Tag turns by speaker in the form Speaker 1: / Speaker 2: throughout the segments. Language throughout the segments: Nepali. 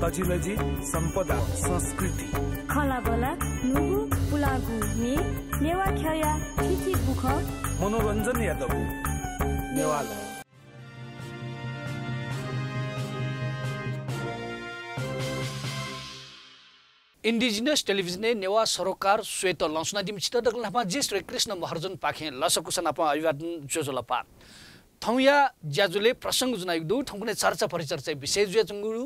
Speaker 1: तजिलजी सम्पदा संस्कृति
Speaker 2: खला बला नुगु पुलागु नि नेवा खया थिथि बुख
Speaker 1: मनोरञ्जन यादव नेवाला
Speaker 3: इंडिजिनस टेलिभिजन नेवा सरोकार श्वेत लंसना दिम चित दगलनापा जे श्री कृष्ण महर्जन पाखे लसकुसनापा अभिवादन जोजोलपा थौया ज्याजुले प्रसंग जुनाइदु थौकुने चर्चा परिचर्चा विशेष जुया चंगुरु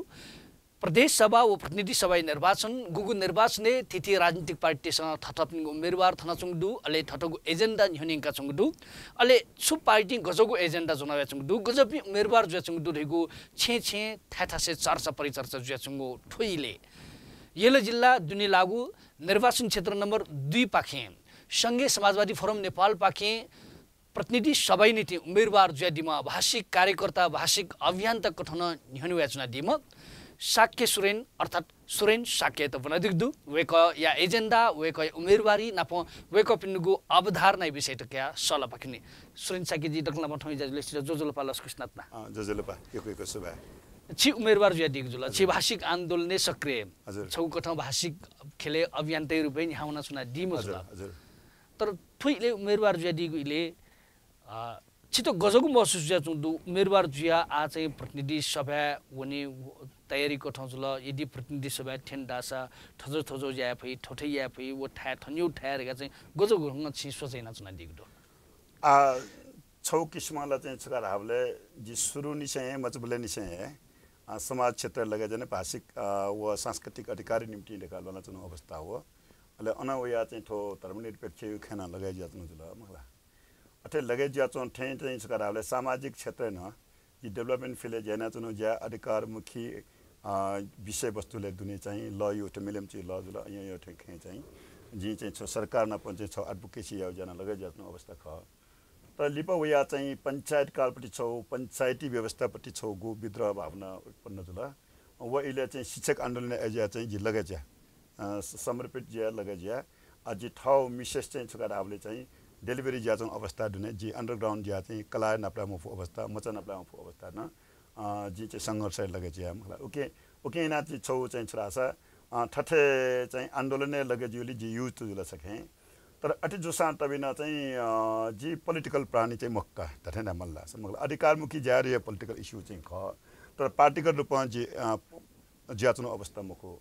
Speaker 3: प्रदेश सभा व प्रतिनिधि सभा निर्वाचन गुगु निर्वाचन तिथि राजनीतिक पार्टीसँग थथप्ने उम्मेदवार थना चंगदु अले थटगु एजेन्डा न्ह्यनिङका चंगदु अले छु पार्टी गजगु एजेन्डा जुनाया चंगदु गजबी उम्मेदवार जुया चंगदु रेगु छे छे थाथासे चर्चा परिचर्चा जुया चंगु ठोइले येला जिल्ला दुनी लागु निर्वाचन क्षेत्र नम्बर 2 पाखे संघीय समाजवादी फोरम नेपाल पाखे प्रतिनिधि सभा नीति उम्मेदवार ज्यादिमा भाषिक कार्यकर्ता भाषिक अभियन्ता कथन न्ह्यनु याचना दिम साक्य सुरेन अर्थात सुरेन साक्य त बना दिगदु वेक या एजेन्डा वेक उम्मेदवारी नाप वेक पिनुगु अवधारणा विषय त क्या सला पाखिने सुरेन साक्य जी दक्ला मठै जाजले जोजोलपा लस्कुस्नातना
Speaker 4: जोजोलपा एक सुबा
Speaker 3: छि उम्मेदवार ज्यादिक जुल छि भाषिक आन्दोलनले सक्रिय छौ कठ भाषिक खेले अभियन्ता रुपै न्हाउना सुना दिम जुल तर थुइले उम्मेदवार ज्यादिगले छिटो गजगु महसुस ज्या चुदु उम्मेदवार ज्या आ चाहिँ प्रतिनिधि सभा हुने तयारी को ठाउँ जुल यदि प्रतिनिधि सभा ठेन्डासा थजो थजो ज्या फै ठठै या फै वो ठा थन्यु ठहरगा चाहिँ गजगु हंग छि सोचैना चुना दिगदो
Speaker 4: आ छौ किस्मला चाहिँ छका हावले जि सुरु निसे मजबुले निसे समाज क्षेत्र लगे जने भाषिक व सांस्कृतिक अधिकारी निम्ति निकाल्न चुन अवस्था हो अले अनवया चाहिँ ठो धर्मनिरपेक्ष खेना लगाइ जातनु जुल मखला अथे लगे ज्या चोन ठे चाहिँ सकाराले सामाजिक क्षेत्र न जि डेभलपमेन्ट फिले जेना चुनु ज्या अधिकार मुखी विषय वस्तुले दुने चाहिँ ल यो त मिलेम चाहिँ ल जुल यो ठे खे चाहिँ जि चाहिँ सरकार न पञ्चायत छ एडभोकेसी यो जना लगाइ जातनु अवस्था ख त लिपवया चाहिँ पञ्चायत कालपट्टि छौ पञ्चायती व्यवस्थापट्टि छौ गु विद्रोह भावना उत्पन्न जुल व इले चाहिँ शिक्षक आन्दोलन एजिया चाहिँ जि लगाइ ज्या समर्पित ज्या लगाइ ज्या अझि ठाउँ मिसेस चाहिँ सकाराले चाहिँ डेलिभरी ज्या चाहिँ अवस्था दुने जी अन्डरग्राउन्ड ज्या चाहिँ कला नप्लामफु अवस्था मचा नप्लामफु अवस्था न जी चाहिँ संघर्ष लगे ज्या मलाई ओके ना चाहिँ छौ चाहिँ छरासा ठठे चाहिँ आन्दोलनले लगे जुली जी युज जुल सके तर अति जोसा तबिना चाहिँ जी पोलिटिकल प्राणी चाहिँ मक्का ठठे न मल्ला मतलब अधिकारमुखी ज्या पोलिटिकल इस्यु चाहिँ ख तर पार्टीगत रूपमा जी ज्या चाहिँ अवस्था मुखो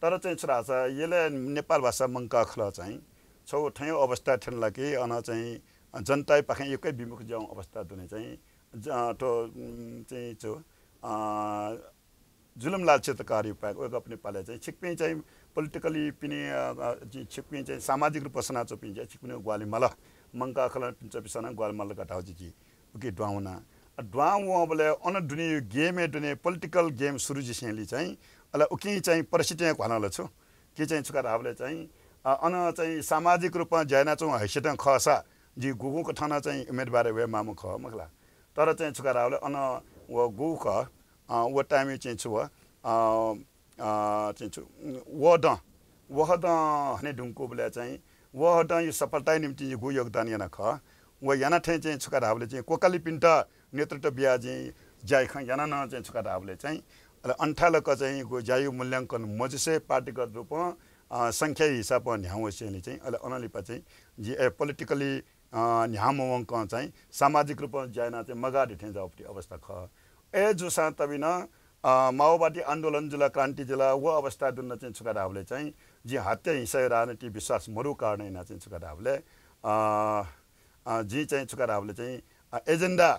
Speaker 4: तर चाहिँ छरासा यसले नेपाल भाषा मंका खला चाहिँ छौ ठयो अवस्था ठन लागि अन चाहिँ जनता पाखे एकै विमुख जाउँ अवस्था दुने चाहिँ तो चाहिँ छौ जुलम लालचेतकारी उपाय ओक अपने पाले चाहिँ छिकपे चाहिँ पोलिटिकली पिने जी छिकपे चाहिँ सामाजिक रूप सना चोपिन चाहिँ छिकपे ग्वाली मल मंका खला पिन्छ पिसना ग्वाल मल कटाउ जी ओके ड्वाउना ड्वाउ बोले अन दुने गेम दुने पोलिटिकल गेम सुरु जिसेली चाहिँ अला उकि चाहिँ परिस्थिति भनल छु के चाहिँ छुका हावले चाहिँ अन चाहिँ सामाजिक रूपमा ज्याना चौ हैसियत खसा जी गुगु कथाना चाहिँ उम्मेदवार वे मामु ख मखला तर चाहिँ छुका हावले अन व गु ख व टाइम चाहिँ छु चाहिँ छु वहद हने ढुङ्को बोले चाहिँ वहद यो सफलता निम्ति गु योगदान याना ख व याना ठे चाहिँ छुका हावले चाहिँ कोकाली पिन्ट नेतृत्व बिया चाहिँ जाय ख याना न चाहिँ छुका हावले चाहिँ अन्ठालक चाहिँ गु जायु मूल्याङ्कन मजसे पार्टीगत रूपमा संख्या हिसाब न्याउ सेली चाहिँ अले अनलिपा चाहिँ जी पोलिटिकली न्यामो अंक चाहिँ सामाजिक रूपमा जायना चाहिँ मगाडी ठे जाउपटी अवस्था ख ए जुसा तबिना माओवादी आन्दोलन जिल्ला क्रान्ति जिल्ला वो अवस्था दुन्न चाहिँ छुका हावले चाहिँ जी हत्या हिंसा राजनीति विश्वास मरु कारण ना चाहिँ छुका हावले जी चाहिँ छुका हावले चाहिँ एजेन्डा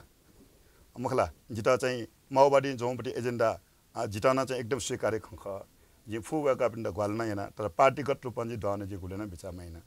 Speaker 4: मखला जिता चाहिँ माओवादी जोपटी एजेन्डा जिताउन चाहिँ एकदम स्वीकार्य ख जी फुका पिण्ड ग्वाल्न हैन तर पार्टीगत रूपमा चाहिँ डने जी गुलेन बिचामा हैन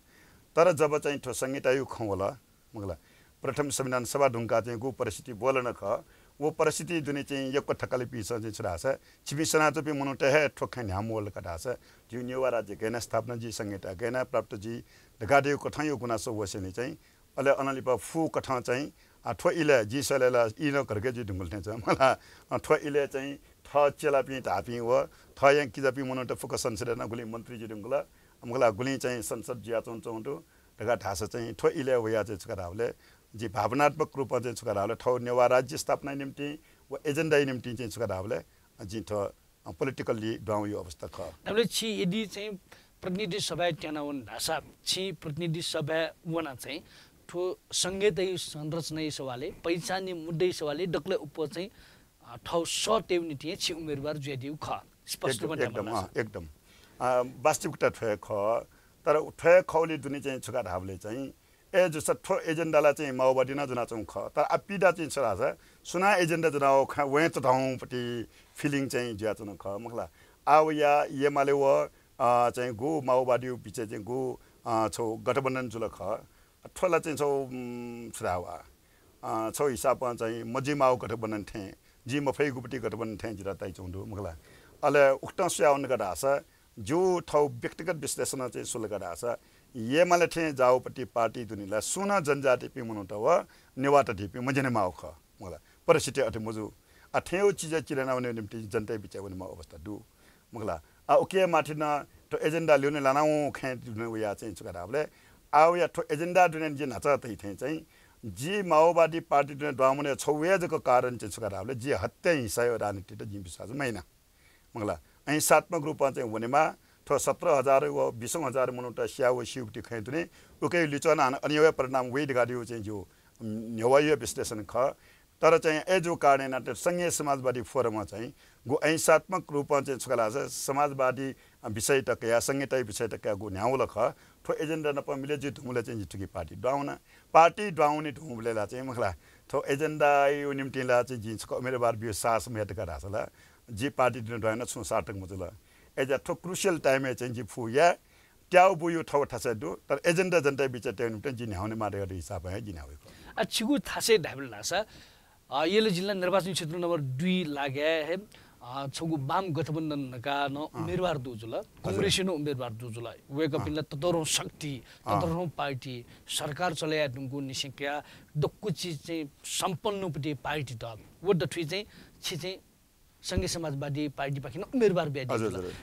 Speaker 4: तर जब चाहिँ ठो संहितायु खवला मगला प्रथम संविधान सभा ढुङ्गा चाहिँ गु परिस्थिति बोलन ख वो परिस्थिति दुने चाहिँ यको ठक्कले पिस चाहिँ छराछ छिबिसना चपि मनुटे है ठोख न्यामोल कटाछ जी न्युवा राज्य गैना स्थापना जी संहिता गैना प्राप्त जी ढगादेउ कठायो गुनासो वसेनी चाहिँ अले अनलिपा फु कठा चाहिँ ठो इले जी सलेला इनो करके जी ढुङ्गल छ मला ठो इले चाहिँ थ चेलापि ढापि व थ yang किजापि मनुटे फुक संसद न गुली मन्त्री जी ढुङ्गला मगला गुली चाहिँ संसद जिया चौचौटो ढगा ढास चाहिँ ठो इले वया चाहिँ छरावले जी भावनात्मक रूपमा चाहिँ छुका हावले ठौ नेवा राज्य स्थापना निम्ति व एजेन्डा निम्ति चाहिँ छुका हावले जी ठो पोलिटिकल्ली डाउँ यो अवस्था ख
Speaker 3: हामीले छि यदि चाहिँ प्रतिनिधि सभा ट्यानावन ढासा छि प्रतिनिधि सभा वना चाहिँ ठो संघीय संरचना सवाले पहिचानी मुद्दे सवाले डक्ले उप चाहिँ ठौ सटेउनिटी छि उम्मेदवार ज्यादिउ ख स्पष्ट
Speaker 4: एकदम वास्तविकता ठय ख तर ठय खौली दुनी चाहिँ छुका ढाबले चाहिँ ए जस्तो ठो एजेन्डालाई चाहिँ माओवादी न जुना चौँ ख तर अपिडा चाहिँ छ राजा सुना एजेन्डा जुना ख वे त ढाउँपट्टि फिलिङ चाहिँ ज्या चुन ख मखला आव या एमाले व चाहिँ गो माओवादी बिच चाहिँ गो छौ गठबन्धन जुल ख ठोला चाहिँ छौ छुरावा छौ हिसाबमा चाहिँ मजी माओ गठबन्धन थे जी मफै गुपटी गठबन्धन थे जिरा ताइ चौँदो मखला अले उक्त स्याउन गडा छ जो ठौ व्यक्तिगत विश्लेषण चाहिँ सुल गडा छ एमाले थे जाओपट्टि पार्टी दुनीला सुना जनजाति पि मनु त व नेवाटा ढिपि मजने माओ ख मखला परिस्थिति अथे मजु अथेउ चिज चिरना भने निम्ति जनता बिच भने म अवस्था दु मखला ओके माथिन तो एजेन्डा ल्याउने लानाउ खे दुने उया चाहिँ चुकाराबले आउ या तो एजेन्डा दुने जे नाचा तै थे चाहिँ जी माओवादी पार्टी दुने डामने छौवेजको कारण चाहिँ चुकाराबले जी हत्या हिंसा राजनीति त जी विश्वास मैना मगला अहिंसात्मक रूपमा चाहिँ हुनेमा तो 17,000 व 20,000 मनुटा स्याउ शिवटी खे दुने उकै लिचना अनिवार्य परिणाम वेद गाडियो चाहिँ जो न्याय विश्लेषण ख तर चाहिँ एजो कारण नाटे संघीय समाजवादी फोरममा चाहिँ गो अहिंसात्मक रूपमा चाहिँ छुकाला छ समाजवादी विषय तक या संहिता विषय तक गो न्याउल ख ठो एजेन्डा नपमिले जी धुमुले चाहिँ जितुकी पार्टी डाउने धुमुलेला चाहिँ मखला ठो एजेन्डा यो निम्तिला चाहिँ जिन्सको उम्मेदवार बियो सास मेटका रासला जी पार्टी दिन डाइन छु साटक मुजुल एजा ठो क्रुशियल टाइम चाहिँ जी फु या ट्याउ बुयो ठौ ठसे दु तर एजेन्डा जनता बिच ट्याउ निम्ति जी न्याउने मारे हिसाब है जिनावेको
Speaker 3: छिगु थासे ढाबल नासा येलो जिल्ला निर्वाचन क्षेत्र नम्बर 2 लाग्या है छगु वाम गठबन्धन का न उम्मेदवार दुजुल कांग्रेसनो उम्मेदवार दुजुल वेकअप इन ततरो शक्ति ततरो पार्टी सरकार चलाया दुगु निसिक्या दक्कु चीज चाहिँ सम्पन्नपट्टि पार्टी त वो द थ्री चाहिँ छि चाहिँ संघीय समाजवादी पार्टी पाखिन उम्मेदवार ब्याज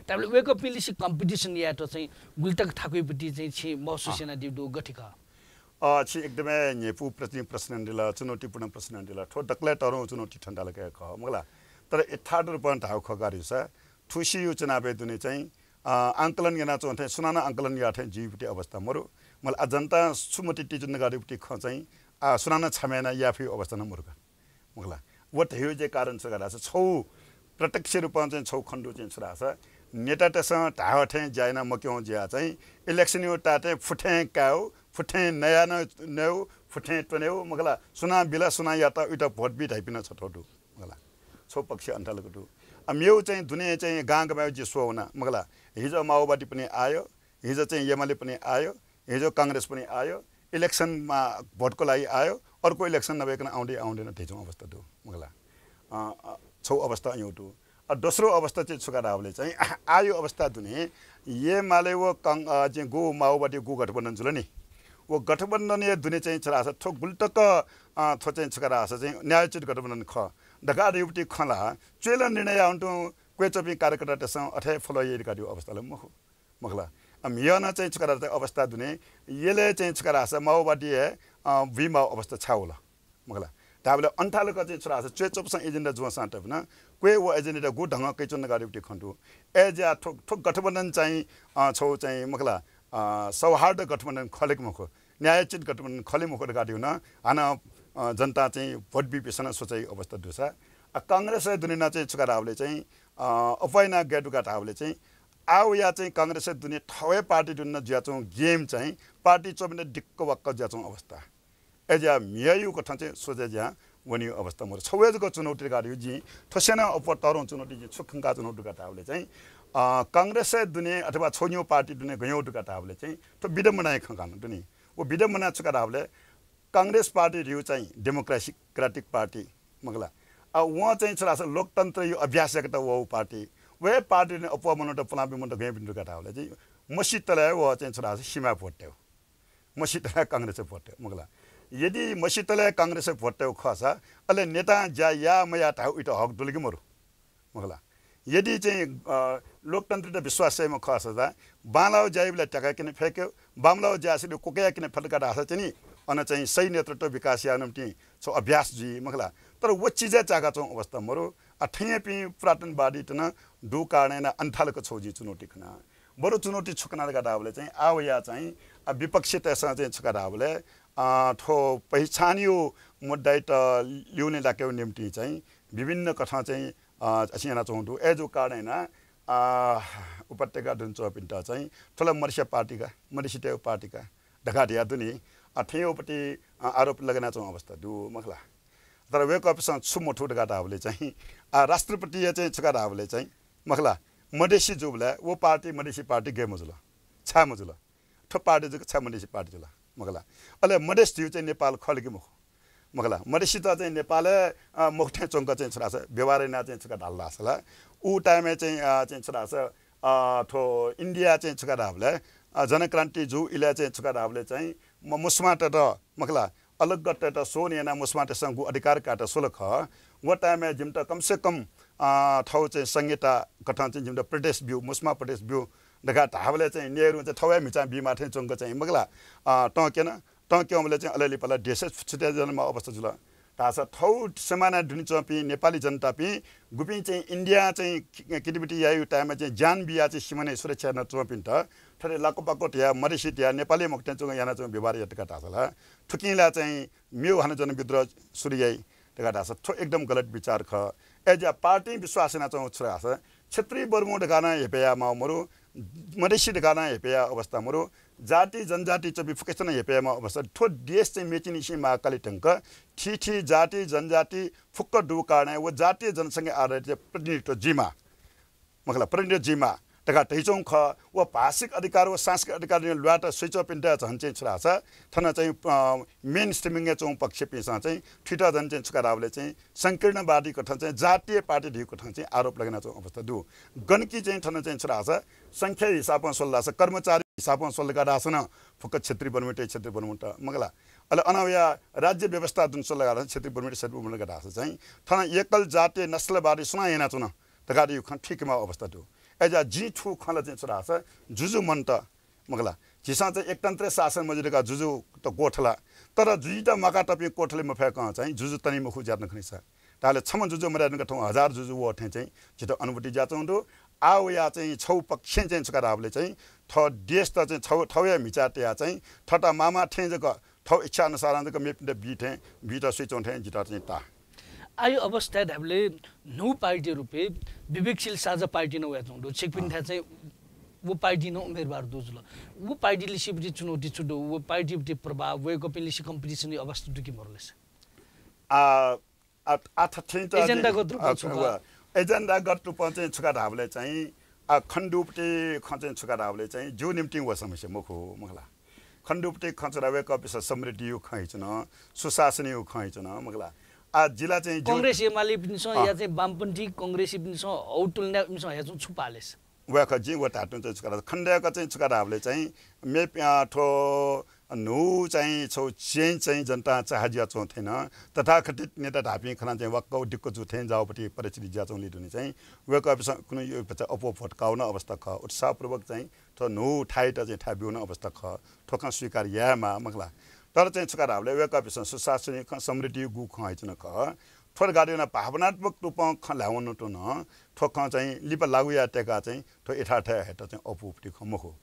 Speaker 3: तबले वेकअप मिलिसी कम्पिटिसन या त चाहिँ गुल्टक ठाकुइपट्टि चाहिँ छि महसुसेना दिदो गठिका
Speaker 4: छि एकदमै नेपु प्रश्न दिला चुनौतीपूर्ण प्रश्न दिला ठो डक्ले टरो चुनौती ठण्डा लगे ख मगला तर एठाड रुपन ठाउ खगारि छ ठुसी यो चुनाव दुने चाहिँ आंकलन गना चोथे सुनाना आंकलन याथे जीवटी अवस्था मरु मल अजन्ता सुमति टिजुन गाडिपटी ख चाहिँ सुनाना छमेना याफी अवस्था न मुर्गा मगला वट हेउ जे कारण छ गरा छ छौ प्रत्यक्ष रूपमा चाहिँ छौ खण्डु चाहिँ छरा छ नेता तसँग ढावथे जायना मक्यौ ज्या चाहिँ इलेक्सन यो टाटे फुठे काउ फुठे नया नौ फुठे टनेउ मगला सुना बिला सुना या त उटा भोट बि ढाइपिन छठोटु मगला छौ पक्ष अन्तालकटु मेउ चाहिँ दुने चाहिँ गाङमा जे सोना मगला हिजो माओवादी पनि आयो हिजो चाहिँ एमाले पनि आयो हिजो कांग्रेस पनि आयो इलेक्सनमा भोटको लागि आयो अर्को इलेक्सन नभइकन आउँदैन ठेचौं अवस्था दु मगला छौ अवस्था एउटु दोस्रो अवस्था चाहिँ छुकारावले चाहिँ आयो अवस्था दुने एमाले व चाहिँ गो माओवादी गो गठबन्धन जुल नि वो गठबन्धन ये दुने चाहिँ छरा छ थो गुल्टक थो चाहिँ छुकारा छ चाहिँ न्यायोचित गठबन्धन ख ढका युवती खला चेल निर्णय आउन्टु क्वेचपी कार्यकर्ता त्यससँग अठे फलो ये गरियो अवस्थाले मखला मियाना चाहिँ छुकारा अवस्था दुने येले चाहिँ छुकारा छ माओवादी विमा अवस्था छाउला मखला ताबले अन्ठालको चाहिँ छरा छ चेचपसँग एजेन्डा जुवा साटप न क्वे वो एजेन्डा गु ढंग कैचन गरियो खण्डु एजा ठोक गठबन्धन चाहिँ छौ चाहिँ मखला सौहार्द गठबन्धन खलेक मुखो न्यायोचित गठबन्धन खले मुखो गाडियो न हाना जनता चाहिँ भोट विपेषण सोचाइ अवस्था दुसा कांग्रेस दुनिया चाहिँ छुकारावले चाहिँ अपैना गेटुका ठावले चाहिँ आउ या चाहिँ कांग्रेस दुनिया ठवे पार्टी दुनिया ज्याचौं गेम चाहिँ पार्टी चोबिने डिक्क वक्क ज्याचौं अवस्था एजा मियायु कथा चाहिँ सोचे ज्या वनि अवस्था मर छवेजको चुनौती गाडियो जी ठसेना अप तरौं चुनौती जी सुखंगा चुनौती ठावले चाहिँ कांग्रेस दुने अथवा छोन्यो पार्टी दुने गयौ दुका ठावले चाहिँ तो विडम्बना खंगान दुनी वो विडम्बना छुकारावले कांग्रेस पार्टी रिउ चाहिँ डेमोक्रेटिक पार्टी मगला वहाँ चाहिँ छोरा लोकतन्त्र यो अभ्यास एकता वो पार्टी वे पार्टी ने अप मनोट पलाबी मनोट गए बिन्दु काटावले चाहिँ मसितले वो चाहिँ छोरा सीमा फोट्यो मसितले कांग्रेस फोट्यो मगला यदि मसितले कांग्रेस फोट्यो खसा अले नेता जा या मया ठाउ इट हक दुलगी मरु मगला यदि चाहिँ लोकतन्त्र विश्वासमा खसा बालाउ जाइबले टका किन फेक्यो बामलाउ जासिले कोकया किन फटका रासा चाहिँ नि अन चाहिँ सही नेतृत्व विकास या निम्ति छो अभ्यास जी मगला तर वो चीज चाका छौ अवस्था मरु ठैया पि पुरातनवादी तन दु कारणेन अन्थालको छौजी चुनौती खना बरु चुनौती छुकना गडावले चाहिँ आवया चाहिँ विपक्षितसँग चाहिँ छुकाडावले ठो पहिचानियो मुद्दा त ल्याउने लाक्यो निम्ति चाहिँ विभिन्न कथा चाहिँ असिना चौँदु एजो कारणेन उपत्यका दुन चौपिन्टा चाहिँ ठुला मरिसिया पार्टीका ढकाटिया दुनी ठेयोपट्टि आरोप लगाना चाहिँ अवस्था दु मखला तर वेक अफिसमा छुमोठो ढकाटाहरूले चाहिँ राष्ट्रपति चाहिँ छुकाडाहरूले चाहिँ मखला मधेसी जुबला वो पार्टी मधेसी पार्टी गे मजुला छा मजुला ठो पार्टी जो छा मधेसी पार्टी जुला मखला अले मधेस जिउ चाहिँ नेपाल खलके मुख मखला मधेसी त चाहिँ नेपाल मुखठे चौंक चाहिँ छराछ व्यवहारै ना चाहिँ छका ढाल्ला छला उ टाइममा चाहिँ छराछ ठो इन्डिया चाहिँ छका ढाबले जनक्रान्ति जु इला चाहिँ छका ढाबले चाहिँ मुस्माट र मखला अलग गट्टे त सोनियाना मुस्माट संघ अधिकार काट सोलख वो टाइममा जिमटा कम से कम ठाउँ चाहिँ संहिता कथन चाहिँ जिमटा प्रदेश भ्यू मुस्मा प्रदेश भ्यू ढका ढाबले चाहिँ नेहरू चाहिँ ठौया मिचा बिमाथे चौंक चाहिँ मखला टकेन टक्याउले चाहिँ अलिअलि पहिला देश छुट्या जन्ममा अवस्था जुल तासा ठौ समाना दुनी चपी नेपाली जनता पि गुपी चाहिँ इन्डिया चाहिँ किटिबिटी यायु टाइममा चाहिँ जान बिया चाहिँ सिमाने सुरक्षा न चपिन्ट थरे लाको पाको या मरिसिट या नेपाली मक्टे चुङ याना चुङ व्यवहार यतका तासला ठुकिला चाहिँ म्यु हन जन विद्रोह सुरियाई तका तासा ठो एकदम गलत विचार ख एज पार्टी विश्वासना चौ छरास क्षेत्रीय बर्मुड गाना हेपेया मरु मधेसी गाना हेपेया अवस्था मरु जाति जनजाति चबी फुकेसन हेपेमा अवस्था ठो देश चाहिँ मेचिनिसी महाकाली टंक ठीठी जाति जनजाति फुक्क दु कारण वो जातीय जनसंख्या आधारित प्रतिनिधित्व जिमा मखला प्रतिनिधित्व जिमा तका तैचौं ख वो भाषिक अधिकार वो सांस्कृतिक अधिकार लुआट स्विच अफ इन्डिया झन् चाहिँ छराछ थन चाहिँ मेन स्ट्रिमिङ चौं पक्ष पिसा चाहिँ ठिटा झन् चाहिँ छुकारावले चाहिँ संकीर्णवादी कथन चाहिँ जातीय पार्टी ढिको कथन चाहिँ आरोप लगाना चाहिँ अवस्था दु गणकी चाहिँ थन चाहिँ छराछ संख्या हिसाबमा सोल्लाछ कर्मचारी हिसाबमा सोल्लगा दासन फुक्क क्षेत्री बनमुट मगला अले अनवया राज्य व्यवस्था जुन सोल्लगा क्षेत्री बनमुट दास चाहिँ थन एकल जातीय नस्लवादी सुना हेना चुन तगाडी खन ठिकमा अवस्था दु एजा जी ठु खला चाहिँ छराछ जुजु मन त मगला जिसा चाहिँ एकतन्त्र शासन मजुरेका जुजु त कोठला तर जुइटा मका टपी कोठले मफेक चाहिँ जुजु तनी मखु ज्याद नखनिसा ताले छम जुजु मरान गठौ हजार जुजु वो ठे चाहिँ छिटो अनुभूति जाचौंदो आउ या चाहिँ छौ पक्ष चाहिँ छकाराबले चाहिँ थ देश त चाहिँ छौ ठौया मिचाट्या चाहिँ ठटा मामा ठे जक ठौ इच्छा अनुसार जक मेप बिठे बिटा स्विच ठे जिता चाहिँ ता
Speaker 3: आयो अवस्था हामीले नौ पार्टी रुपे विवेकशील साझा पार्टी न वेचौं दो छिकपिन था चाहिँ वो पार्टी न उम्मेदवार दोजल वो पार्टी लिसिबि चुनौती छुडो वो पार्टी बि प्रभाव वे कपिन लिसि कम्पिटिसन अवस्था दुकी मरलेस
Speaker 4: आ थथिन त
Speaker 3: एजेन्डा गत्रु छ
Speaker 4: एजेन्डा गत्रु चाहिँ छुका ढाबले चाहिँ खण्डुपटी खचे छुका ढाबले चाहिँ जो निम्ति व समस्या मुखो मखला खण्डुपटी खचरा वे कपिस समृद्धि यो खैचन सुशासन यो खैचन मखला आ जिल्ला चाहिँ
Speaker 3: कांग्रेस एमाले पनि छ या चाहिँ वामपन्थी कांग्रेसी पनि छ औटुल्ने पनि छ या छुपालेस
Speaker 4: वका जी व टाटु चाहिँ छुका खण्डका चाहिँ छुका ढाबले चाहिँ मे ठो नु चाहिँ छौ चेन्ज चाहिँ जनता चाहजिया चौ थिएन तथाकथित नेता ढापी खना चाहिँ वक्कौ डिक्को जु थिएन जाओपट्टि परिस्थिति ज्याचौं लिदुनी चाहिँ वेक कुनै यो अपो फटकाउन अवस्था ख उत्साहपूर्वक चाहिँ थो नु ठाइट चाहिँ ठाबिउन अवस्था ख ठोका स्वीकार यामा मगला तर चाहिँ छुकाराहरूले वेक सुशासनिक समृद्धि गु खैचन ख थोर गाडीना भावनात्मक रूपमा ल्याउन टो न ठोक चाहिँ लिप लागु या टेका चाहिँ थो एठाठा हेट चाहिँ अपुपटी खमखो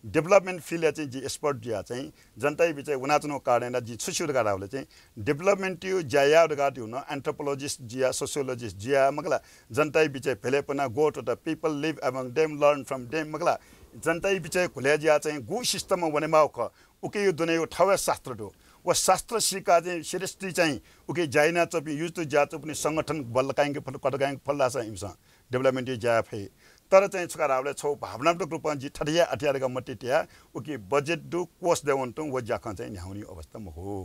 Speaker 4: डेभलपमेन्ट फिल्ड चाहिँ जी एक्सपर्ट जिया चाहिँ जनताई बिच उनाचनो कारण जी सुसुर गाडाले चाहिँ डेभलपमेन्ट यो ज्याया गाडी हुन एन्थ्रोपोलोजिस्ट जिया सोसियोलोजिस्ट जिया मगला जनताई बिच भेलेपना go to the people live among them learn from them मगला जनताई बिच खुल्या जिया चाहिँ गु सिस्टममा वनेमा ख उके यो दुने यो ठवे शास्त्र दो व शास्त्र सिका चाहिँ सिरियसली चाहिँ उके जाइना चपि युज टु ज्या चपि संगठन बल काइङके फल कटगाङ फल्ला छ इमसा डेभलपमेन्ट ज्या फे तर चाहिँ छुकाराले छौ भावनात्मक रूपमा जी ठडिया अटियारका मटिटिया उके बजेट दु कोष देवन्तु व ज्याखा चाहिँ न्याउनी अवस्था म हो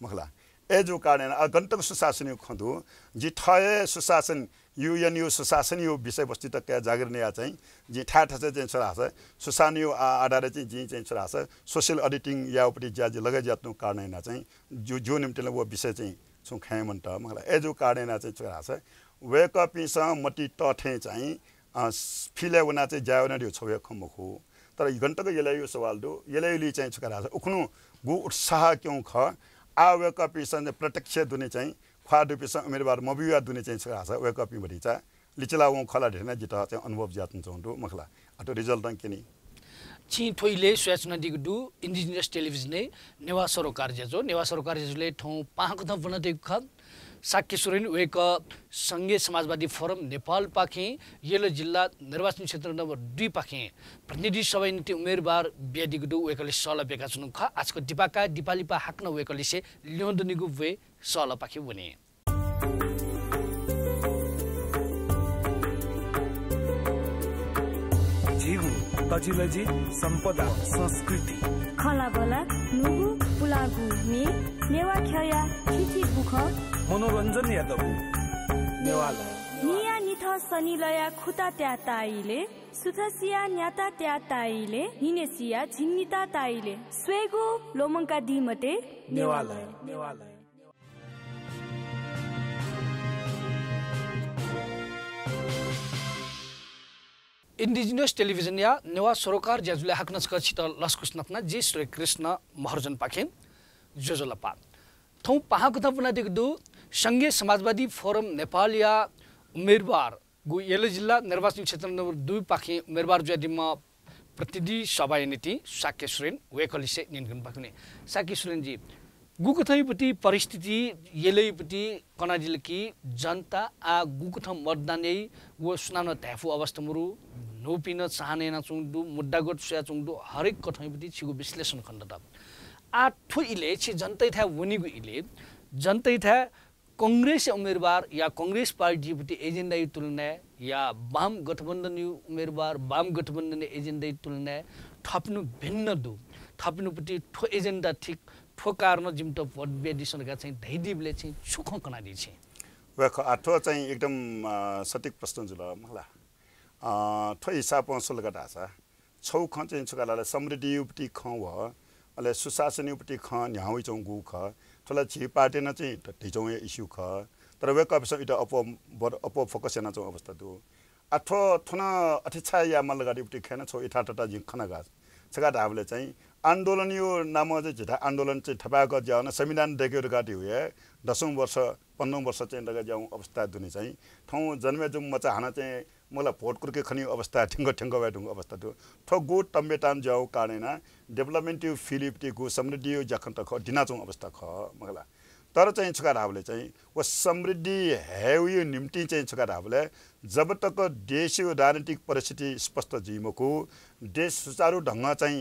Speaker 4: मखला एजो कारण गन्तव्य सुशासन खदु जी ठए सुशासन युएनयु सुशासन यो विषय वस्तु त क्या जागरने या चाहिँ जी ठाठा चाहिँ छराछ सुशासन यो आधार चाहिँ जी चाहिँ छराछ सोशल अडिटिङ यापट्टि ज्याज लगे जात्नु कारण ना चाहिँ जो निम्तिले वो विषय चाहिँ छु खायमन त मखला एजो कारण चाहिँ छराछ वेक अप इस मटी टठे चाहिँ फिले वना चाहिँ जावना यो छवे खमखो तर घण्टाको यसलाई यो सवाल दो यसलाई चाहिँ छुका उखनु गु उत्साह क्यों ख आवेक पिसन प्रत्यक्ष दुने चाहिँ फाडुपिस उम्मेदवार मबिया दुने चाहिँ छरा छ वे कपी बढी छ लिचला व खला ढेना जिता चाहिँ अनुभव जातन चौंडु मखला अटो रिजल्ट रङ केनी
Speaker 3: ची थोइले स्वेचना दिगदु इन्डिजिनियस टेलिभिजन नेवा सरोकार जेजोले ठौ पाहक थ बनते ख साकेश्वरीन वेक संघीय समाजवादी फोरम नेपाल पाखे येलो जिल्ला निर्वाचन क्षेत्र नम्बर 2 पाखे प्रतिनिधि सभा नीति उम्मेदवार बेदिगदु वेकले सल बेका छनु ख आजको दिपाका दिपालिपा हाक्न वेकले से ल्योन्दनिगु वे सल पाखे बने
Speaker 1: झिगु तजिलजी सम्पदा संस्कृति
Speaker 2: खलाबला नुगु पुलागु ने नेवा खया थिथि बुख
Speaker 1: मनोरञ्जन यादव नेवाला
Speaker 2: निया निथ सनिलया खुता त्या ताइले सुथसिया न्याता त्या ताइले निनेसिया झिन्निता ताइले स्वेगु लोमंका दिमते
Speaker 1: नेवाला
Speaker 3: इन्डिजिनियस टेलिभिजन या नेवा सरोकार ज्याजुले हाक्नस कचित लस्कुस्नपना जी श्री कृष्ण महर्जन पाखे जोजोलपा थौ पाहक थपना दिगदु संघीय समाजवादी फोरम नेपाल या उम्मेदवार गु येलो जिल्ला निर्वाचन क्षेत्र नम्बर 2 पाखे उम्मेदवार ज्यादिमा प्रतिनिधि सभा नीति साकेश्वरीन वेकलिसे निनगन पाखने साकेश्वरीन जी गुकथैपति परिस्थिति येलैपति कनाजिलकी जनता आ गुकथ मतदानै वो सुनाउन त्याफु अवस्था मुरु नोपिन चाहने न चुङदु मुद्दागत सुया चुङदु हरेक कथैपति छिगु विश्लेषण खण्ड त आ ठो इले छि जनतै था वनिगु इले जनतै था कांग्रेस उम्मेदवार या कांग्रेस पार्टी पति एजेंडा तुलना या वाम गठबन्धन उम्मेदवार वाम गठबन्धन एजेंडा तुलना थप्नु भिन्न दु थप्नुपति ठो एजेंडा ठीक ठो कारण जिमटो भोट बेदिसनका चाहिँ धैदिबले चाहिँ सुख कना दि छ
Speaker 4: वेख आठो चाहिँ एकदम सटीक प्रश्न जुल मला ठो हिसाब सोलगटा छ छौ ख चाहिँ छुकालाले समृद्धि उपति ख व अले सुशासन उपति ख न्याउ चौ गु ख थोला छि पार्टी न चाहिँ ढिचौ इस्यु ख तर wake up it up focus न चौ अवस्था दु आठो थुना अठिछा या मलगाडी उपति खेन छौ इठाटटा जिं खना गा छगा धाबले चाहिँ आन्दोलन यो नाम चाहिँ झिटा आन्दोलन चाहिँ ठपाको जाउन संविधान डेकेर गाडी हुए 10औं वर्ष 15औं वर्ष चाहिँ लगा जाउँ अवस्था दुनी चाहिँ ठाउँ जन्मे जुम मचा हाना चाहिँ मलाई भोट कुर्के खनी अवस्था ठिंग ढुंग अवस्था दु ठो गु टम्बेटान जाउ कानेना डेभलपमेन्ट यु फिलिपटी गु समृद्धि यो जखन त ख दिना चौ अवस्था ख मगला तर चाहिँ छुका रावले चाहिँ वो समृद्धि हेउ निम्ति चाहिँ छुका रावले जब तक देशीय राजनीतिक परिस्थिति स्पष्ट जिमको देश सुचारू ढंग चाहिँ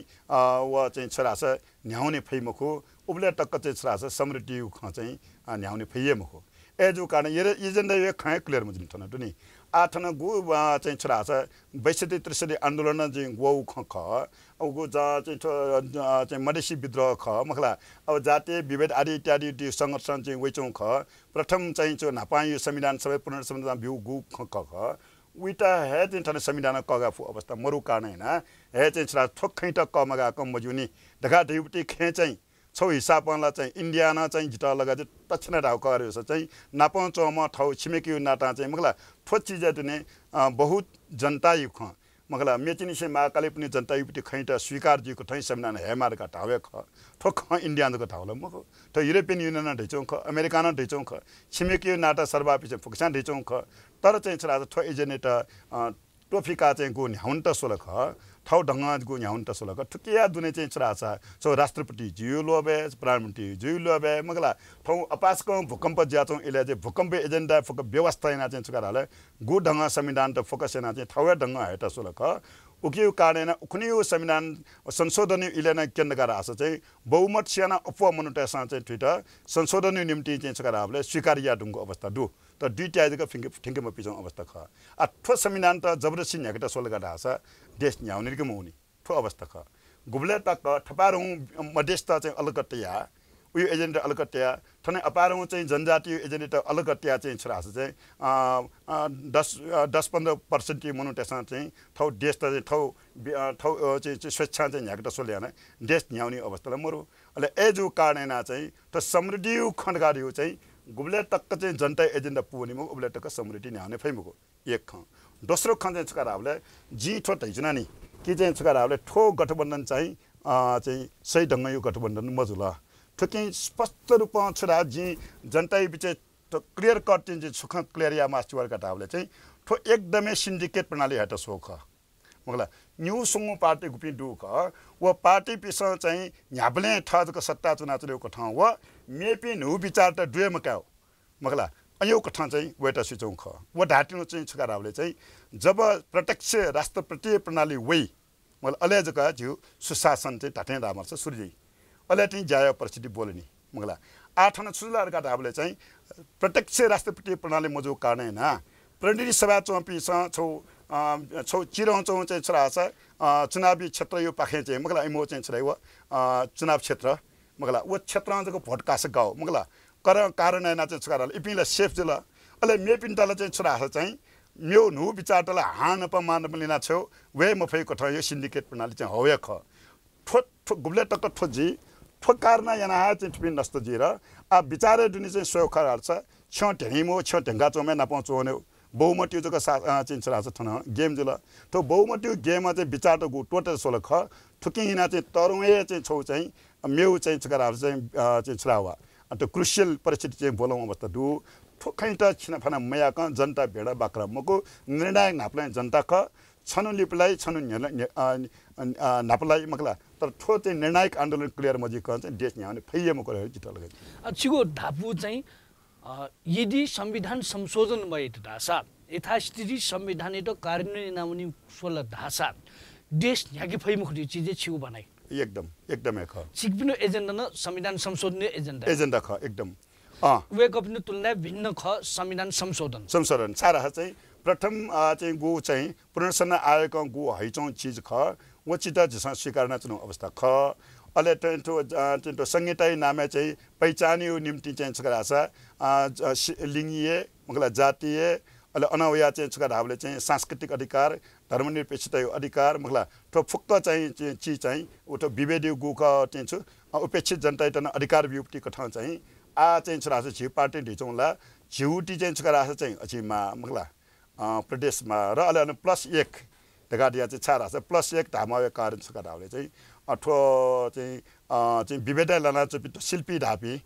Speaker 4: व चाहिँ छरास न्याउने फैमको उबले टक्क चाहिँ छरास समृद्धि ख चाहिँ न्याउने फैयमको एजु कारण ये एजेंडा ये खाए क्लियर मुजिम थना दुनी आठन गु चाहिँ छरास 62-63 आन्दोलन चाहिँ गौ ख गु चाहिँ मधेसी विद्रोह ख मखला अब जातीय विभेद आदि इत्यादि संघर्ष चाहिँ वैचौ ख प्रथम चाहिँ चो नापायो संविधान सबै पुनर्संविधान भ्यू गु ख उइटा हे चाहिँ थने संविधान कगाफु अवस्था मरु कारण हैन हे चाहिँ छरा ठोक्खै त कमगा कम मजुनी ढका ढिउटी खे चाहिँ छौ हिसाबला चाहिँ इन्डियाना चाहिँ जिता लगा चाहिँ तक्षण ढाउ करेछ चाहिँ नापौ चौमा ठाउँ छिमेकी नाटा चाहिँ मगला ठो चीज दिने बहुत जनता युख मगला मेचिनी से महाकाली पनि जनता युपटी खैट स्वीकार जिको ठै संविधान हेमारका ढावे ख ठोक इन्डियानको ढाउला मको त युरोपियन युनियन ढिचौ ख अमेरिकाना ढिचौ ख छिमेकी नाटा सर्वापि चाहिँ फुक्सा ढिचौ ख तर चाहिँ छरा ठो एजेनेट टोफिका चाहिँ गु न्याउन्ट सोलख ठाउँ ढंग गु न्याउन्ट सोलख ठुकिया दुने चाहिँ छरा छ सो राष्ट्रपति जियो लोबे प्रधानमन्त्री जियो लोबे मगला ठाउँ अपासको भूकम्प ज्याचौ इले चाहिँ भूकम्प एजेन्डा फुक व्यवस्था ना चाहिँ छुकाराले गु ढंग संविधान त फोकस ना चाहिँ ठाउँ ढंग हेट सोलख उकियो कारण उखनियो संविधान संशोधन इलेना केन्द्रकार आछ चाहिँ बहुमत सेना अपमनुटेसा चाहिँ ट्विटर संशोधन निम्ति चाहिँ छकाराले स्वीकार्य ढुङ्गो अवस्था दु त दुईटा जग्गा फिङ्केमा पिछौँ अवस्था ख ठो संविधान त जबरजस्ती न्याकेटा सोलगाटा आछ देश न्याउने के मौनी ठो अवस्था ख गुबले तक ठपारौँ मध्यस्थ चाहिँ अलगट्या उयो एजेन्डा अलगट्या थने अपारौँ चाहिँ जनजातीय एजेन्डा अलगट्या चाहिँ छरास चाहिँ 10-15% मनुटेसा चाहिँ ठाउँ देश त ठाउँ चाहिँ स्वेच्छा चाहिँ न्याकेटा सोल्याना देश न्याउने अवस्थालाई मरु अहिले एजु कारण चाहिँ त समृद्धि खण्डकारी चाहिँ गुबले तक चाहिँ जनता एजेन्डा पुनिमो उबले तक समृद्धि न्याउने फैमुको एक ख दोस्रो ख चाहिँ छकाराले जी ठो तैजुना नि कि चाहिँ छकाराले ठो गठबन्धन चाहिँ सही ढंग यो गठबन्धन मजुला ठोकै स्पष्ट रूपमा छरा जी जनता बिच तो क्लियर कट चाहिँ सुख क्लियर या मास्टर का टावले चाहिँ ठो एकदमै सिन्डिकेट प्रणाली हट सोख मगला न्यू सुंगु पार्टी गुपी दुख वो पार्टी पिस चाहिँ न्याबले ठजको सत्ता चुनाव चलेको ठाउँ व मेपी नु विचार त दुए मकाउ मगला अयो कठा चाहिँ वेटा सिचौं ख वो ढाटिनु चाहिँ छुकारावले चाहिँ जब प्रत्यक्ष राष्ट्रपति प्रणाली वै मगला अलेजका जिउ सुशासन चाहिँ ढाटे रामर्छ सूर्य अले चाहिँ जाय परिस्थिति बोलनी मगला आठना सुजुलारका ढाबले चाहिँ प्रत्यक्ष राष्ट्रपति प्रणाली मजो कारण ना प्रतिनिधि सभा चौपी छौ चिरौँ चाहिँ छोरा छ चुनावी क्षेत्र यो पाखे चाहिँ मगला इमो चाहिँ छोरा व चुनाव क्षेत्र मगला वो क्षेत्रको भोट कास गाउँ मगला कारण ना चाहिँ छोरा इपिला सेफ जिल्ला अहिले मेपिन्टालाई चाहिँ छोरा चाहिँ म्यो नु विचारलाई हान मान लिना छौ वे मफैको ठ यो सिन्डिकेट प्रणाली चाहिँ हवे ख ठो गुब्ले टक ठोजी ठोकारना याना चाहिँ पिन नस्तो जिर आ विचार दुनी चाहिँ सोख हाल्छ छ ढेङिमो छ ढेंगा चोमे नपाउँछोने बहुमती जको चाहिँ छोरा छ थन गेम जिल्ला तो बहुमती गेममा चाहिँ विचार त टोटल सोल ख ठुकिना चाहिँ तरुए चाहिँ छौ चाहिँ मेउ चाहिँ छकरा चाहिँ छोरा वा त्यो क्रुसियल परिस्थिति चाहिँ बोलाउँ अवस्था दु ठोकै त छिनफना मयाक जनता भेडा बाक्रा मको निर्णायक नाप्लाई जनता ख छनु लिपलाई छनु नापलाई मकला तर ठो चाहिँ निर्णायक आन्दोलन क्लियर मजी क चाहिँ देश न्याउने फैयम करे जित लगे
Speaker 3: छिगो ढापु चाहिँ यदि संविधान संशोधन भए ढासा यथास्थिति संविधान त कार्यान्वयन नामुनि 16 ढासा देश न्याकी फैमुखी चीजे छिगो बनाइ
Speaker 4: एकदमै ख
Speaker 3: छिगपिनो एजेन्डा न संविधान संशोधन
Speaker 4: एजेन्डा ख एकदम
Speaker 3: वे कपिनो तुलना भिन्न ख संविधान संशोधन
Speaker 4: सारा चाहिँ प्रथम चाहिँ गु चाहिँ पुनर्संरचना आयोगको गु हैचौं चीज ख वचिता जसा स्वीकार्न चुनाव अवस्था ख अले टेन्टो संहिता नामे चाहिँ पहिचानियो निम्ति चाहिँ छकरा छ लिङ्गीय मगला जातीय अले अनवया चाहिँ छकरा हावले चाहिँ सांस्कृतिक अधिकार धर्मनिरपेक्षता अधिकार मगला ठो फुक्क चाहिँ चीज चाहिँ उठो विभेदी गुक चाहिँ छु उपेक्षित जनता तन अधिकार वियुक्ति कथा चाहिँ आ चाहिँ छरा छ झिउ पार्टी ढिचौँला झिउटी चाहिँ छकरा चाहिँ अझिमा मगला प्रदेशमा र अले +1 ढगाडिया चाहिँ छारा छ +1 धामावे कारण छकरा हावले चाहिँ अठो चाहिँ विभेदा लाना चाहिँ शिल्पी ढापी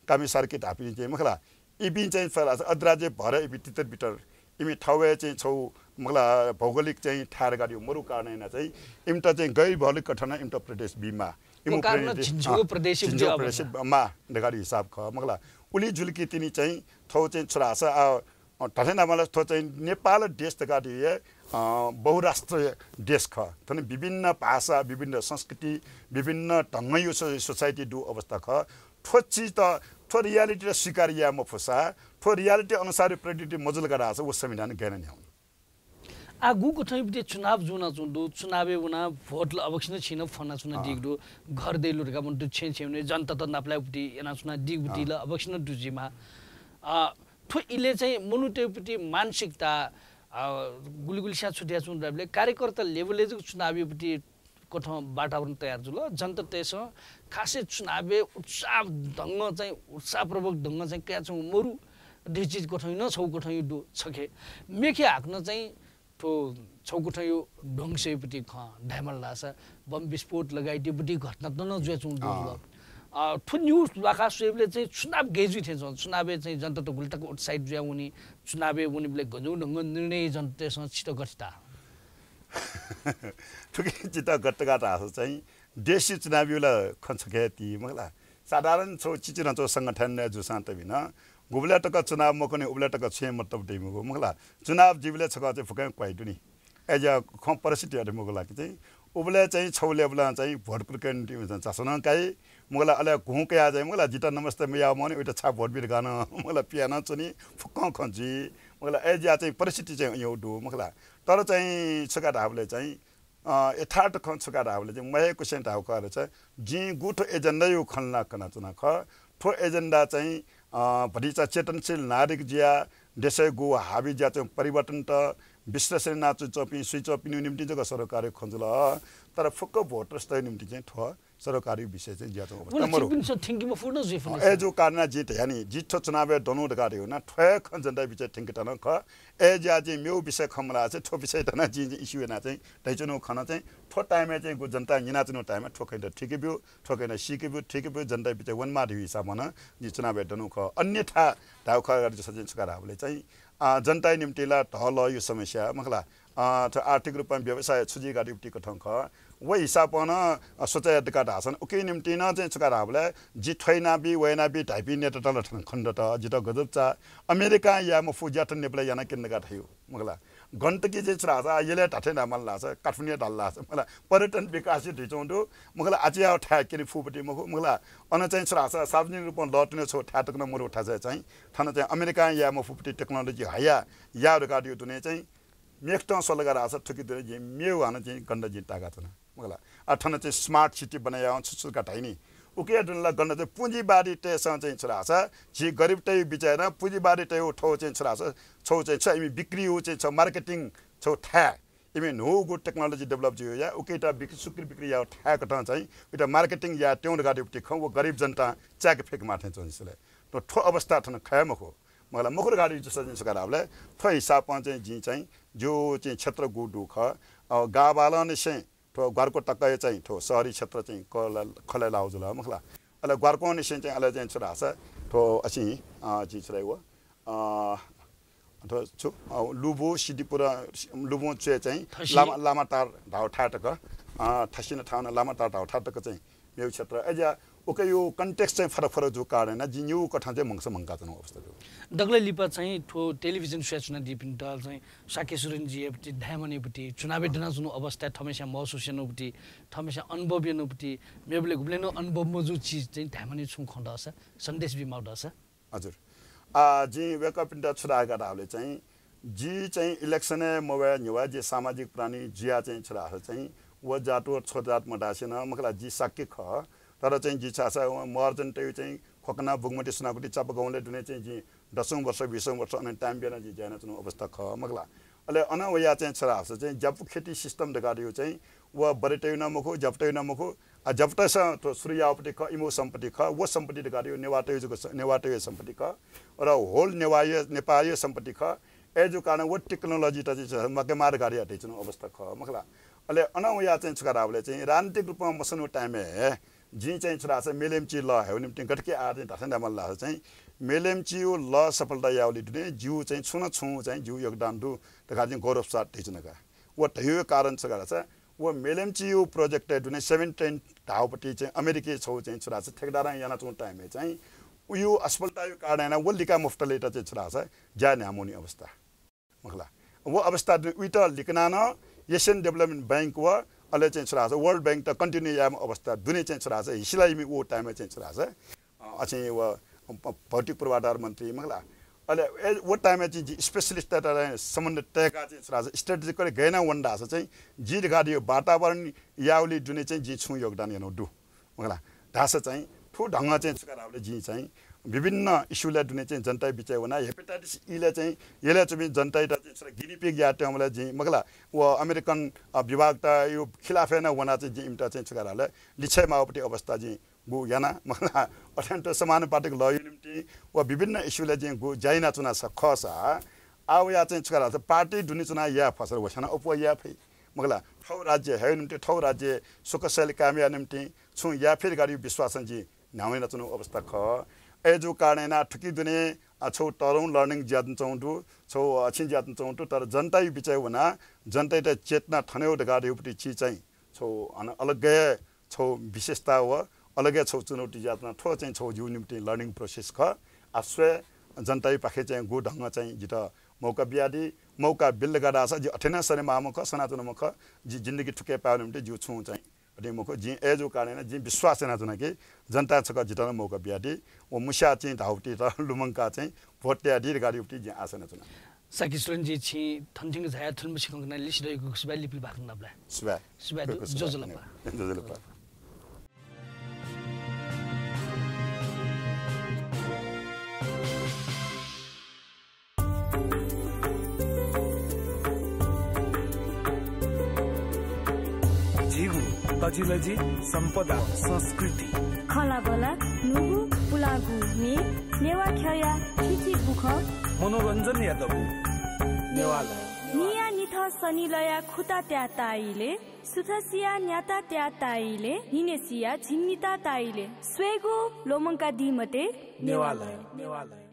Speaker 4: कामी सार्की ढापी चाहिँ मगला इबिन चाहिँ फला अद्राजे भर इबि तितर बिटर इमि ठाउँ चाहिँ छौ मगला भौगोलिक चाहिँ ठार गाडी मरु कारण चाहिँ इमटा चाहिँ गैर भौगोलिक कठना इमटा प्रदेश बीमा
Speaker 3: इमो प्रदेश
Speaker 4: मा ढगाडी हिसाब ख मगला उली झुल्की तिनी चाहिँ थौ चाहिँ छोरा छ ठठेना मलाई थो चाहिँ नेपाल देश ढगाडी बहुराष्ट्रिय देश ख तने विभिन्न भाषा विभिन्न संस्कृति विभिन्न ढङ्ग सोसाइटी दु अवस्था ख ठो चीज त ठो रियालिटी र स्वीकार्य म फुसा ठो रियालिटी अनुसार प्रेडिक्टिभ मजुल गरा छ वो संविधान ज्ञान नि आउनु
Speaker 3: आगु को ठैपटे चुनाव जुना चुन्दु चुनावे उना भोट अवक्षण छिन फना चुना दिगदु घर देलु रे गामन दु छेउने जनता त नाप्लाई उटी एना चुना दिगबुटी ल अवक्षण दुजिमा ठो इले चाहिँ मनुटेपटी मानसिकता गुलिगुलिसा छुट्या चुनावले कार्यकर्ता लेभलले चुनावीपट्टि कोठा वातावरण तयार जुल जनता त्यसो खासै चुनावे उत्साहपूर्वक ढङ्ग चाहिँ क्या छौँ मरु डिजिज कोठा न छौ कोठा दु छके मेखे हाक्न चाहिँ ठो छौ कोठा यो ढङ्गसेपट्टि ख ढामल लासा बम विस्फोट लगाइदिएपट्टि घटना त न जुए चुन दु ठु न्युज लाखा सेबले चाहिँ चुनाव गेजु थिएछ चुनावे चाहिँ जनता त गुल्टाको आउटसाइड ज्या उनी चुनावे उनीले गजौ ढङ्ग निर्णय जनतासँग छिटो गर्छता
Speaker 4: ठुकी चिता गट्टगाट हास चाहिँ देशी चुनावीलाई खन्छके ती मगला साधारण छौ चिचिन छौ संगठन ने जुसा त बिना गुबला टका चुनाव मकने उबला टका छे मतलब देमगो मगला चुनाव जिबले छका चाहिँ फुकै क्वाइटुनी एजा ख परिस्थिति अरे मगला कि चाहिँ उबले चाहिँ छौले बला चाहिँ भोट प्रकरण चासन काई मगला अले घुके आ जाय मगला जिता नमस्ते मया मने उटा छा भोट बिर गान मगला पियाना चुनी फुक्क खन्जी मगला एजा चाहिँ परिस्थिति चाहिँ यो दु मगला तर चाहिँ छका ढाबले चाहिँ यथार्थ खन छका ढाबले चाहिँ महेको सेन्ट हाउ करे छ जि गुठो एजेन्डा यो खन्ना कना चुना ख ठो एजेन्डा चाहिँ भरिचा चेतनशील नागरिक जिया देशै गो हाबी ज्या चाहिँ परिवर्तन त विश्लेषण नाचु चपी सुई चपिनु निम्ति जग सरकार खन्जुल तर फुक्क भोटर स्तय निम्ति चाहिँ ठो सरकारी विषय चाहिँ ज्यादा
Speaker 3: अवस्था मरो थिंकिङ फुर्न जे फुन
Speaker 4: ए जो कारण जी यानी जिठो चुनाव दोनो गाडी हुन ठय खन जनता विषय थिंक तन ख ए ज्या जी मेउ विषय खमला चाहिँ ठो विषय तन जी इस्यु ना चाहिँ दैचनो खन चाहिँ ठो टाइममा चाहिँ गु जनता निना चुनो टाइममा ठोकै त ठिकै बिउ ठोकै न सिके बिउ ठिकै बिउ जनता विषय वनमा दिउ हिसाब न जी चुनाव दोनो ख अन्यथा धाउ ख गरि सजिन सुकाराले चाहिँ जनता निम्तिला ढल यो समस्या मखला आर्थिक रूपमा व्यवसाय छुजी गाडी उठीको ठङ ख वो हिसाब न सोचाइ का ढासन उके निम्ति न चाहिँ छुकाराले जी ठैनाबी वैनाबी टाइपी नेता तल खण्ड त जित गजबचा अमेरिका या म फुज्याट नेपले याना किन्नगा थियो मगला गण्डकी चाहिँ छरासा यले ढाठे नामल लाछ काठमाडौँ ढल्ला छ मला पर्यटन विकास ढिचौँडो मगला आजिया ठा के फुपटी मगला अन चाहिँ छरासा सार्वजनिक रूपमा लट्ने छ ठाटक न मरो उठा चाहिँ थाना चाहिँ अमेरिका या म फुपटी टेक्नोलोजी हया या गाडी दुने चाहिँ मेक्टो सलगा आछ ठुकिदरे जे मेउ हान चाहिँ गण्ड जिताका छन् मगला अठन चाहिँ स्मार्ट सिटी बनाया छुछुका ठाइनी उके डनला गण्ड चाहिँ पुँजीबारी टेसँग चाहिँ छराछ जी गरिब तै बिचाएर पुँजीबारी तै ठौ चाहिँ छराछ छौ चाहिँ छ इमी बिक्री हो चाहिँ छ मार्केटिङ छौ ठा इमी नो गुड टेक्नोलोजी डेभलप जियो या उकेटा सुक्री बिक्री या ठा कटा चाहिँ उटा मार्केटिङ या ट्याउन गाडी उठे खौ वो गरिब जनता च्याक फेक माथे चोन्सले तो ठो अवस्था ठन खयमको मलाई मुखर गाडी जस्तो सकाराले थो हिसाब चाहिँ जी चाहिँ जो चाहिँ क्षेत्र गुडु ख गाबाला निसे ठो घरको टक्कै चाहिँ ठो शहरी क्षेत्र चाहिँ खले लाउजुला मखला अले घरको निसे चाहिँ अले चाहिँ छराछ ठो असि जी छरै हो ठो छु लुबो सिडीपुरा लुबो चाहिँ लामा तार ढाउ ठाटक ठसिन ठाउन लामा तार ढाउ ठाटक चाहिँ यो क्षेत्र एजा ओके यो कन्टेक्स्ट चाहिँ फरक फरक जो कारण जी न्यू कठा चाहिँ मंगस मंगा छ अवस्था जो
Speaker 3: दगले लिपा चाहिँ ठो टेलिभिजन सूचना दिपिन्टल चाहिँ साके सुरेनजी एपटी धामनीपटी चुनाव दिना जुन अवस्था थमेसा महसुस नपटी थमेसा अनुभव नपटी मेबले गुब्लेनो अनुभव मजु चीज चाहिँ धामनी छु खण्ड छ सन्देश बिमाउड छ
Speaker 4: हजुर जी वेकअप इन्टर छुरागा डाले चाहिँ जी चाहिँ इलेक्सन मोबाइल न्युवा जे सामाजिक प्राणी जिया चाहिँ छुरा चाहिँ व जातो छोजात मडासेन मखला जी साके ख तर चाहिँ जी छासा मर्जन टै चाहिँ खोकना बुगमटी सुनाकुटी चाप गाउँले दुने चाहिँ जी 10औं वर्ष 20औं वर्ष अनि टाइम बेला जी जान चुनो अवस्था ख मगला अले अनवया चाहिँ छरा चाहिँ जब खेती सिस्टम दगाडियो चाहिँ व बरेटै नमखो जपटै नमखो जपटस तो सूर्यापटी ख इमो सम्पत्ति ख वो सम्पत्ति दगाडियो नेवाटै सम्पत्ति ख र होल नेवाय नेपाली सम्पत्ति ख एजु कारण वो टेक्नोलोजी त चाहिँ मके मार गाडी हटै चुनो अवस्था ख मगला अले अनवया चाहिँ छराले चाहिँ राजनीतिक रूपमा मसनो टाइम जी चाहिँ छराछ मेलेमची ल हेउ निम्ति गटके आ चाहिँ धासन दामल ला चाहिँ मेलेमची ल सफलता याउली दुने जिउ चाहिँ छुन छु चाहिँ जिउ योगदान दु तका चाहिँ गौरव साथ थिचनका वो त्यो कारण छराछ वो मेलेमची प्रोजेक्ट दुने 17 ढाउपटी चाहिँ अमेरिकी छौ चाहिँ छराछ ठेकदार याना छु टाइम चाहिँ यो असफलता यो कारण वो लिका मुफ्तले त चाहिँ छराछ जा नामोनी अवस्था मखला वो अवस्था उइट लिकना न एशियन डेभलपमेन्ट बैंक व अले चाहिँ छराछ वर्ल्ड बैंक त कन्टिन्यू याम अवस्था दुने चाहिँ छराछ हिसलाई वो टाइममा चाहिँ छराछ अझै व भौतिक पूर्वाधार मन्त्री मगला अले वो टाइममा चाहिँ स्पेशलिस्ट सम्बन्ध तयका चाहिँ छराछ स्ट्रेटेजिकली गएन वन्डा चाहिँ जी गाडी वातावरण याउली दुने चाहिँ जी छु योगदान यानो दु मगला ढासा चाहिँ ठु ढंग चाहिँ छराले जी चाहिँ विभिन्न इस्युले दुने चाहिँ जनता बिचाइ वना हेपेटाइटिस इले चाहिँ यसले चाहिँ जनता चाहिँ गिनीपिग या ट्यामले जी मगला व अमेरिकन विभाग त यो खिलाफे न वना चाहिँ जी इम्टा चाहिँ छराले लिछै मावपटी अवस्था जी गु याना मगला अत्यन्त समानुपातिक ल युनिटी व विभिन्न इस्युले चाहिँ गु जाइना चुना खसा आउ या चाहिँ छरा पार्टी दुने चुना या फसल वसना उप या फै मगला ठौ राज्य है निम्ति ठौ राज्य सुखशैल कामया निम्ति छु या फेरि गाडी विश्वासन जी नामै चुनो अवस्था ख एजु कारण ठुकी दुने छौ तरौं लर्निङ ज्यादन चौंटु छौ अछिन ज्यादन चौंटु तर जनता बिचाइ वना जनता त चेतना ठन्यो गाडी उपटी छि चाहिँ छौ अलग्गै छौ विशेषता व अलग्गै छौ चुनौती ज्यादन ठो चाहिँ छौ जु निम्ति लर्निङ प्रोसेस ख आश्रय जनता पाखे चाहिँ गु ढंग चाहिँ जित मौका बियादी मौका बिल गडा छ जी अठेना सरे मामक सनातन मुख जी जिन्दगी ठुके पाउ निम्ति जु छु चाहिँ अटे मुख जी एजु कारण जी विश्वास ना जुन के जनता छक जितन मौका बियादी ओ मुसा चाहिँ धाउटी र लुमंका चाहिँ भोट्या डी गाडी उठी जी आसन जुन
Speaker 3: साकी सुरेनजी छि थन्थिङ झाया थुल्म सिकंगना लिसिरहेको सुबा लिपिल भाग नब्ला सुबा जोजलपा
Speaker 1: जीव तजिलजी सम्पदा संस्कृति
Speaker 2: खला बला नुगु पुलागु मे नेवा खया खिची बुख
Speaker 1: मनोरञ्जन यादव नेवाला
Speaker 2: निया निथ सनिलया खुता त्या ताइले सुथसिया न्याता त्या ताइले हिनेसिया झिन्निता ताइले स्वेगु लोमंका दिमते
Speaker 1: नेवाला